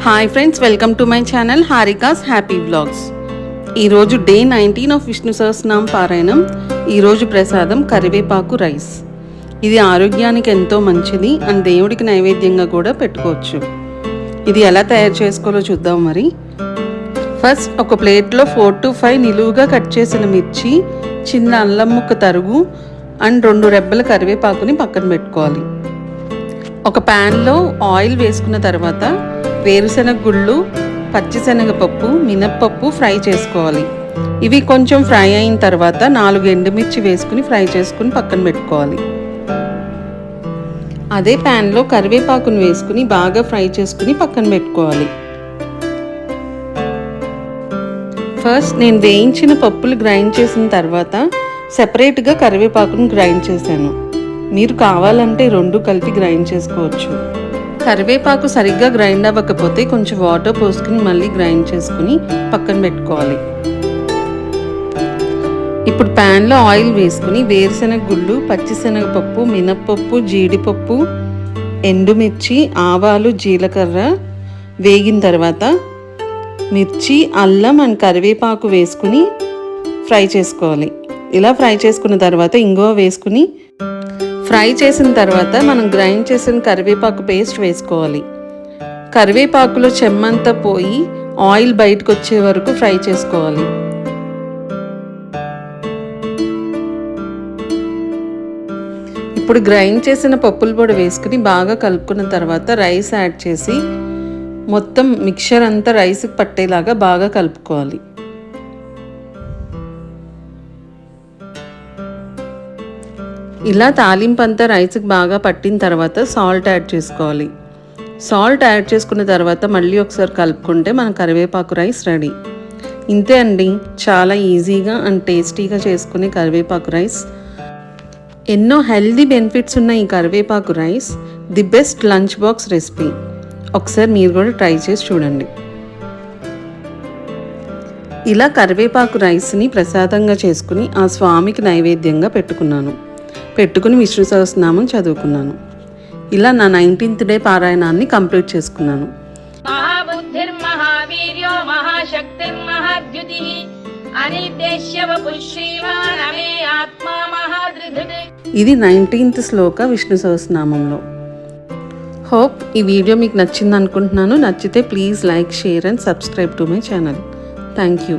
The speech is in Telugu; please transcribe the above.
Hi friends, welcome to my channel Harika's happy vlogs. ఈరోజు డే 19 ఆఫ్ విష్ణు సహస్రనామ పారాయణం. ఈరోజు ప్రసాదం కరివేపాకు రైస్. ఇది ఆరోగ్యానికి ఎంతో మంచిది అండ్ దేవుడికి నైవేద్యంగా కూడా పెట్టుకోవచ్చు. ఇది ఎలా తయారు చేసుకోవాలో చూద్దాం. మరి ఫస్ట్ ఒక ప్లేట్లో 4 to 5 నిలువుగా కట్ చేసిన మిర్చి, చిన్న అల్లం ముక్క తరుగు అండ్ 2 రెబ్బల కరివేపాకుని పక్కన పెట్టుకోవాలి. ఒక ప్యాన్లో ఆయిల్ వేసుకున్న తర్వాత వేరుశనగ గుళ్ళు, పచ్చిశనగపప్పు, మినప్పప్పు ఫ్రై చేసుకోవాలి. ఇవి కొంచెం ఫ్రై అయిన తర్వాత 4 ఎండుమిర్చి వేసుకుని ఫ్రై చేసుకుని పక్కన పెట్టుకోవాలి. అదే ప్యాన్లో కరివేపాకును వేసుకుని బాగా ఫ్రై చేసుకుని పక్కన పెట్టుకోవాలి. ఫస్ట్ నేను వేయించిన పప్పులు గ్రైండ్ చేసిన తర్వాత సెపరేట్గా కరివేపాకును గ్రైండ్ చేశాను. మీరు కావాలంటే 2 కలిపి గ్రైండ్ చేసుకోవచ్చు. కరివేపాకు సరిగ్గా గ్రైండ్ అవ్వకపోతే కొంచెం వాటర్ పోసుకుని మళ్ళీ గ్రైండ్ చేసుకుని పక్కన పెట్టుకోవాలి. ఇప్పుడు ప్యాన్లో ఆయిల్ వేసుకుని వేరుశనగ గుళ్ళు, పచ్చిశనగపప్పు, మినప్పప్పు, జీడిపప్పు, ఎండుమిర్చి, ఆవాలు, జీలకర్ర వేగిన తర్వాత మిర్చి, అల్లం అండ్ కరివేపాకు వేసుకుని ఫ్రై చేసుకోవాలి. ఇలా ఫ్రై చేసుకున్న తర్వాత ఇంగువ వేసుకుని ఫ్రై చేసిన తర్వాత మనం గ్రైండ్ చేసిన కరివేపాకు పేస్ట్ వేసుకోవాలి. కరివేపాకులో చెమ్మంతా పోయి ఆయిల్ బయటకు వచ్చే వరకు ఫ్రై చేసుకోవాలి. ఇప్పుడు గ్రైండ్ చేసిన పప్పుల పొడి వేసుకుని బాగా కలుపుకున్న తర్వాత రైస్ యాడ్ చేసి మొత్తం మిక్చర్ అంతా రైస్కి పట్టేలాగా బాగా కలుపుకోవాలి. ఇలా తాలింపు అంతా రైస్కి బాగా పట్టిన తర్వాత సాల్ట్ యాడ్ చేసుకోవాలి. సాల్ట్ యాడ్ చేసుకున్న తర్వాత మళ్ళీ ఒకసారి కలుపుకుంటే మన కరివేపాకు రైస్ రెడీ. ఇంతే అండి, చాలా ఈజీగా అండ్ టేస్టీగా చేసుకునే కరివేపాకు రైస్. ఎన్నో హెల్దీ బెనిఫిట్స్ ఉన్న ఈ కరివేపాకు rice the best lunch box recipe. ఒకసారి మీరు కూడా ట్రై చేసి చూడండి. ఇలా కరివేపాకు రైస్ని ప్రసాదంగా చేసుకుని ఆ స్వామికి నైవేద్యంగా పెట్టుకుని విష్ణు సహస్రనామం చదువుకున్నాను. ఇలా నా 19th డే పారాయణాన్ని కంప్లీట్ చేసుకున్నాను. ఇది 19th శ్లోక విష్ణు సహస్రనామంలో. హోప్ ఈ వీడియో మీకు నచ్చింది అనుకుంటున్నాను. నచ్చితే please like, share and subscribe to my channel. Thank you.